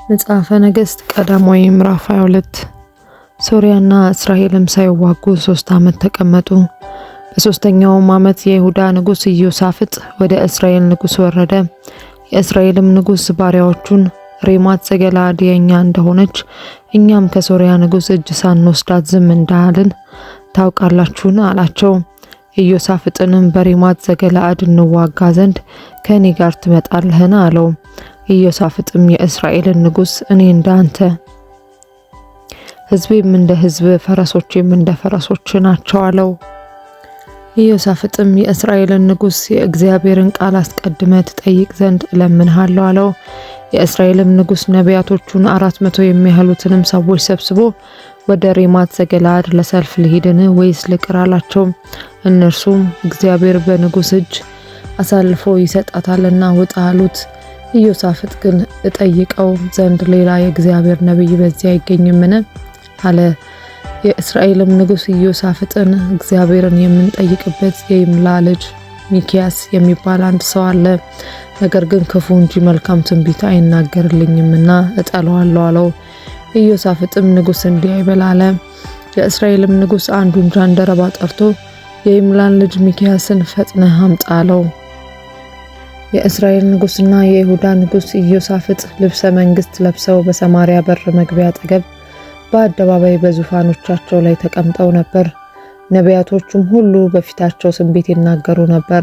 መጽሐፈ ነገሥት ቀዳማዊ ምዕራፍ 22 ሶርያና እስራኤልም ሳይዋጉ 3 ዓመት ተቀመጡ። በ3ኛውም ዓመት የይሁዳ ንጉሥ ኢዮሳፍጥ ወደ እስራኤል ንጉሥ ወረደ። የእስራኤልም ንጉሥ ባሪያዎቹን ሬማት ዘገለዓድ የኛ እንደሆነች እኛም ከሶርያ ንጉሥ እጅ ሳንወስዳት ዝም እንዳልን ታውቃላችሁን? አላቸው። ኢዮሳፍጥንም በሬማት ዘገለዓድ እንዋጋ ዘንድ ከኔ ጋር ትመጣለህን? አለው። ኢዮሳፍጥም የእስራኤልን ንጉሥ እኔ እንዳንተ ሕዝቤም እንደ ሕዝብ ፈረሶችም እንደ ፈረሶች ናቸው አለው። ኢዮሳፍጥም የእስራኤልን ንጉሥ የእግዚአብሔርን ቃል አስቀድመ ትጠይቅ ዘንድ እለምንሃለሁ አለው። የእስራኤልም ንጉሥ ነቢያቶቹን 400 የሚያህሉትንም ሰዎች ሰብስቦ ወደ ሬማት ዘገለዓድ ለሰልፍ ልሂድን ወይስ ልቅር አላቸው። እነርሱም እግዚአብሔር በንጉሥ እጅ አሳልፎ ይሰጣታልና ውጣ አሉት። ኢዮሳፍጥ ግን እጠይቀው ዘንድ ሌላ የእግዚአብሔር ነቢይ በዚያ አይገኝምን? አለ። የእስራኤልም ንጉሥ ኢዮሳፍጥን እግዚአብሔርን የምንጠይቅበት የይምላ ልጅ ሚክያስ የሚባል አንድ ሰው አለ፣ ነገር ግን ክፉ እንጂ መልካም ትንቢት አይናገርልኝምና እጠለዋለሁ አለው። ኢዮሳፍጥም ንጉሥ እንዲህ አይበል አለ። የእስራኤልም ንጉሥ አንዱን ጃንደረባ ጠርቶ የይምላን ልጅ ሚክያስን ፈጥነህ አምጣ አለው። የእስራኤል ንጉሥና የይሁዳ ንጉሥ ኢዮሳፍጥ ልብሰ መንግስት ለብሰው በሰማሪያ በር መግቢያ አጠገብ በአደባባይ በዙፋኖቻቸው ላይ ተቀምጠው ነበር። ነቢያቶቹም ሁሉ በፊታቸው ትንቢት ይናገሩ ነበር።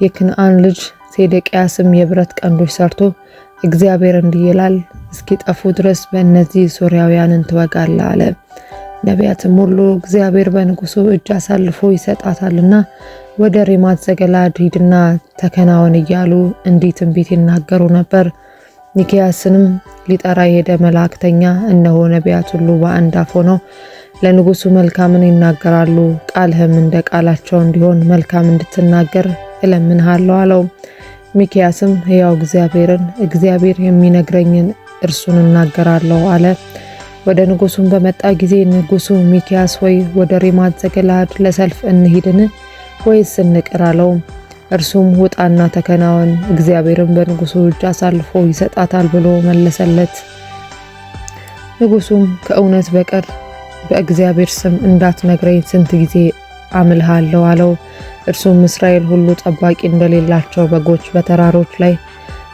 የክንዓና ልጅ ሴዴቅያስም የብረት ቀንዶች ሰርቶ እግዚአብሔር እንዲህ ይላል፣ እስኪጠፉ ድረስ በእነዚህ ሶርያውያንን ትወጋለህ አለ። ነቢያትም ሁሉ እግዚአብሔር በንጉሱ እጅ አሳልፎ ይሰጣታልና ወደ ሬማት ዘገለዓድ ሂድና ተከናወን እያሉ እንዲህ ትንቢት ይናገሩ ነበር። ሚክያስንም ሊጠራ የሄደ መላእክተኛ እነሆ ነቢያት ሁሉ በአንድ አፍ ሆነው ለንጉሱ መልካምን ይናገራሉ፣ ቃልህም እንደ ቃላቸው እንዲሆን መልካም እንድትናገር እለምንሃለሁ አለው። ሚክያስም ሕያው እግዚአብሔርን እግዚአብሔር የሚነግረኝን እርሱን እናገራለሁ አለ። ወደ ንጉሱም በመጣ ጊዜ ንጉሱ ሚክያስ ሆይ ወደ ሬማት ዘገለዓድ ለሰልፍ እንሂድን ወይስ እንቅር አለው። እርሱም ውጣና ተከናወን፣ እግዚአብሔርም በንጉሱ እጅ አሳልፎ ይሰጣታል ብሎ መለሰለት። ንጉሱም ከእውነት በቀር በእግዚአብሔር ስም እንዳትነግረኝ ስንት ጊዜ አምልሃለሁ አለው። እርሱም እስራኤል ሁሉ ጠባቂ እንደሌላቸው በጎች በተራሮች ላይ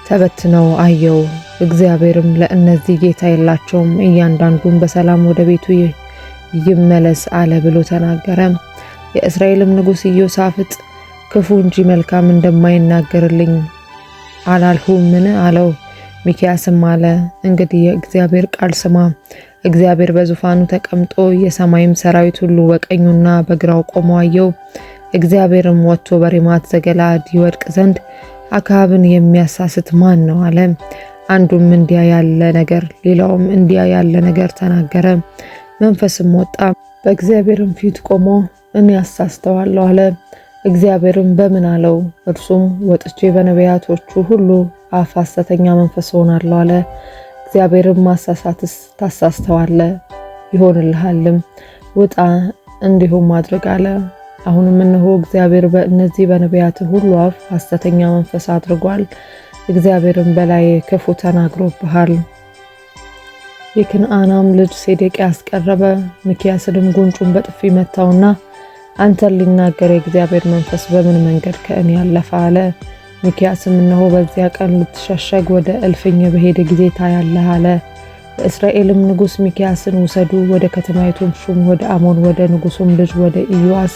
ተበትነው አየው። እግዚአብሔርም ለእነዚህ ጌታ የላቸውም፣ እያንዳንዱም በሰላም ወደ ቤቱ ይመለስ አለ ብሎ ተናገረ። የእስራኤልም ንጉሥ ኢዮሳፍጥ ክፉ እንጂ መልካም እንደማይናገርልኝ አላልሁምን? አለው። ሚክያስም አለ፣ እንግዲህ የእግዚአብሔር ቃል ስማ። እግዚአብሔር በዙፋኑ ተቀምጦ የሰማይም ሰራዊት ሁሉ በቀኙና በግራው ቆመው አየው። እግዚአብሔርም ወጥቶ በሬማት ዘገለዓድ ይወድቅ ዘንድ አክዓብን የሚያሳስት ማን ነው? አለ። አንዱም እንዲያ ያለ ነገር ሌላውም እንዲያ ያለ ነገር ተናገረ። መንፈስም ወጣ፣ በእግዚአብሔርም ፊት ቆሞ እኔ አሳስተዋለሁ አለ። እግዚአብሔርም በምን አለው? እርሱም ወጥቼ በነቢያቶቹ ሁሉ አፍ ሐሰተኛ መንፈስ ሆናለሁ አለ። እግዚአብሔርም ማሳሳትስ ታሳስተዋለህ ይሆንልሃልም፣ ውጣ እንዲሁም አድርግ አለ። አሁንም እነሆ እግዚአብሔር በእነዚህ በነቢያት ሁሉ አፍ ሐሰተኛ መንፈስ አድርጓል። እግዚአብሔርም በላይ ክፉ ተናግሮብሃል። የክንዓናም ልጅ ሴዴቅያስ ቀረበ፣ ሚክያስንም ጉንጩን በጥፊ መታውና አንተን ሊናገር የእግዚአብሔር መንፈስ በምን መንገድ ከእኔ ያለፈ አለ። ሚክያስም እነሆ በዚያ ቀን ልትሸሸግ ወደ እልፍኝ በሄደ ጊዜ ታያለህ አለ። የእስራኤልም ንጉሥ ሚክያስን ውሰዱ፣ ወደ ከተማይቱም ሹም ወደ አሞን ወደ ንጉሱም ልጅ ወደ ኢዮአስ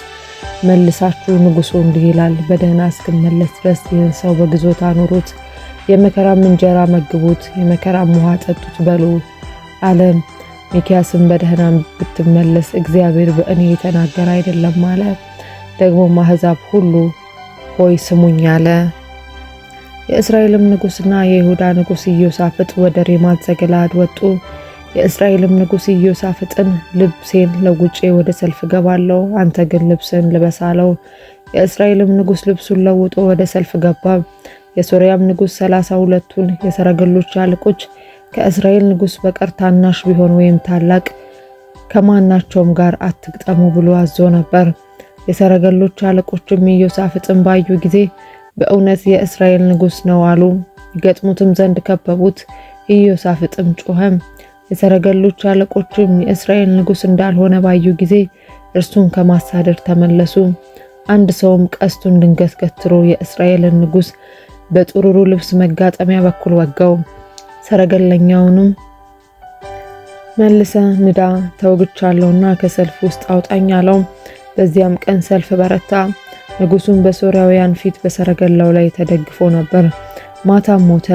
መልሳችሁ ንጉሱ እንዲህ ይላል፣ በደህና እስክመለስ ድረስ ይህን ሰው በግዞት አኑሩት፣ የመከራም እንጀራ መግቡት፣ የመከራም ውሃ ጠጡት በሉ አለ። ሚክያስም በደህና ብትመለስ እግዚአብሔር በእኔ የተናገረ አይደለም አለ። ደግሞ አሕዛብ ሁሉ ሆይ ስሙኝ አለ። የእስራኤልም ንጉሥና የይሁዳ ንጉሥ ኢዮሳፍጥ ወደ ሬማት ዘገለዓድ ወጡ። የእስራኤልም ንጉሥ ኢዮሳፍጥን ልብሴን ለውጬ ወደ ሰልፍ ገባለሁ፣ አንተ ግን ልብስን ልበስ አለው። የእስራኤልም ንጉሥ ልብሱን ለውጦ ወደ ሰልፍ ገባ። የሶርያም ንጉሥ 32ቱን የሰረገሎች አለቆች ከእስራኤል ንጉሥ በቀር ታናሽ ቢሆን ወይም ታላቅ ከማናቸውም ጋር አትግጠሙ ብሎ አዞ ነበር። የሰረገሎች አለቆችም ኢዮሳፍጥን ባዩ ጊዜ በእውነት የእስራኤል ንጉሥ ነው አሉ። ይገጥሙትም ዘንድ ከበቡት። ኢዮሳፍጥም ጮኸ። የሰረገሎች አለቆችም የእስራኤል ንጉሥ እንዳልሆነ ባዩ ጊዜ እርሱን ከማሳደድ ተመለሱ። አንድ ሰውም ቀስቱን ድንገት ገትሮ የእስራኤልን ንጉሥ በጥሩሩ ልብስ መጋጠሚያ በኩል ወጋው። ሰረገለኛውንም መልሰ ንዳ፣ ተወግቻለሁና ከሰልፍ ውስጥ አውጣኝ አለው። በዚያም ቀን ሰልፍ በረታ። ንጉሡም በሶርያውያን ፊት በሰረገላው ላይ ተደግፎ ነበር። ማታም ሞተ።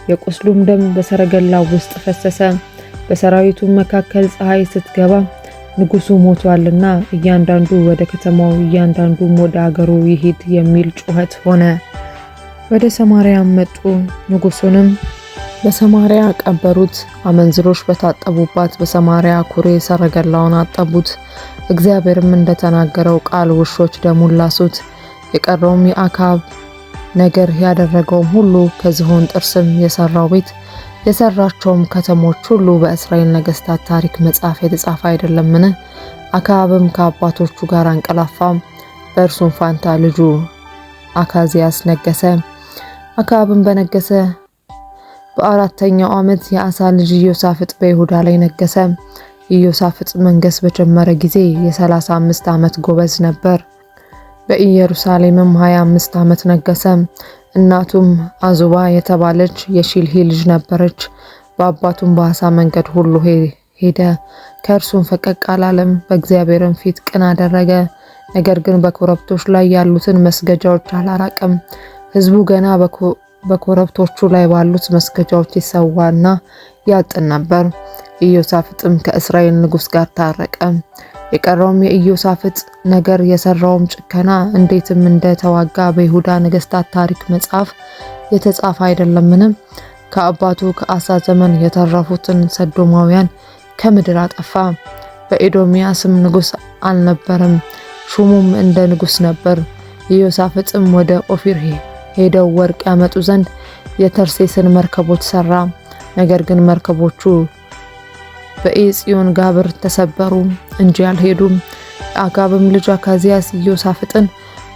የቁስሉም ደም በሰረገላው ውስጥ ፈሰሰ። በሰራዊቱ መካከል ፀሐይ ስትገባ ንጉሡ ሞቷልና እያንዳንዱ ወደ ከተማው እያንዳንዱም ወደ አገሩ ይሂድ የሚል ጩኸት ሆነ። ወደ ሰማርያም መጡ። ንጉሡንም በሰማርያ ቀበሩት። አመንዝሮች በታጠቡባት በሰማርያ ኩሬ ሰረገላውን አጠቡት። እግዚአብሔርም እንደተናገረው ቃል ውሾች ደሙን ላሱት። የቀረውም የአክዓብ ነገር ያደረገውም ሁሉ ከዝሆን ጥርስም የሰራው ቤት የሰራቸውም ከተሞች ሁሉ በእስራኤል ነገሥታት ታሪክ መጽሐፍ የተጻፈ አይደለምን? አክዓብም ከአባቶቹ ጋር አንቀላፋ፣ በእርሱም ፋንታ ልጁ አካዝያስ ነገሰ። አክዓብም በነገሰ በአራተኛው ዓመት የአሳ ልጅ ኢዮሳፍጥ በይሁዳ ላይ ነገሰ። ኢዮሳፍጥ መንገስ በጀመረ ጊዜ የ35 ዓመት ጎበዝ ነበር። በኢየሩሳሌምም 25 ዓመት ነገሰ። እናቱም አዙባ የተባለች የሺልሂ ልጅ ነበረች። በአባቱም በአሳ መንገድ ሁሉ ሄደ፣ ከእርሱም ፈቀቅ አላለም። በእግዚአብሔርም ፊት ቅን አደረገ። ነገር ግን በኮረብቶች ላይ ያሉትን መስገጃዎች አላራቀም። ሕዝቡ ገና በኮረብቶቹ ላይ ባሉት መስገጃዎች ይሰዋና ያጥን ነበር። ኢዮሳፍጥም ከእስራኤል ንጉሥ ጋር ታረቀ። የቀረውም የኢዮሳፍጥ ነገር የሰራውም ጭከና እንዴትም እንደተዋጋ በይሁዳ ነገሥታት ታሪክ መጽሐፍ የተጻፈ አይደለምን? ከአባቱ ከአሳ ዘመን የተረፉትን ሰዶማውያን ከምድር አጠፋ። በኤዶምያስም ንጉሥ አልነበረም፣ ሹሙም እንደ ንጉሥ ነበር። ኢዮሳፍጥም ወደ ኦፊር ሄደው ወርቅ ያመጡ ዘንድ የተርሴስን መርከቦች ሰራ። ነገር ግን መርከቦቹ በኤጽዮን ጋብር ተሰበሩ እንጂ አልሄዱም። የአክዓብም ልጅ አካዝያስ ኢዮሳፍጥን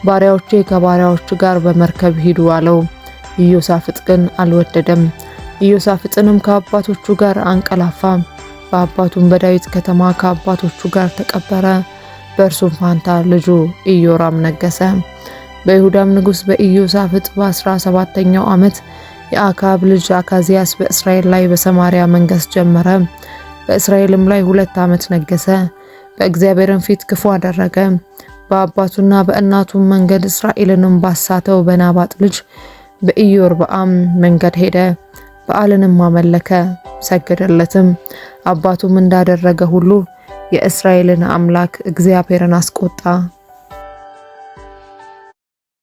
ባሪያዎቼ ከባሪያዎች ጋር በመርከብ ሂዱ አለው። ኢዮሳፍጥ ግን አልወደደም። ኢዮሳፍጥንም ከአባቶቹ ጋር አንቀላፋ። በአባቱም በዳዊት ከተማ ከአባቶቹ ጋር ተቀበረ። በእርሱም ፋንታ ልጁ ኢዮራም ነገሰ። በይሁዳም ንጉሥ በኢዮሳፍጥ በ17ኛው ዓመት የአክዓብ ልጅ አካዝያስ በእስራኤል ላይ በሰማርያ መንገስ ጀመረ። በእስራኤልም ላይ 2 ዓመት ነገሰ። በእግዚአብሔርም ፊት ክፉ አደረገ። በአባቱና በእናቱም መንገድ እስራኤልንም ባሳተው በናባጥ ልጅ በኢዮርብዓም መንገድ ሄደ። በዓልንም አመለከ፣ ሰገደለትም። አባቱም እንዳደረገ ሁሉ የእስራኤልን አምላክ እግዚአብሔርን አስቆጣ።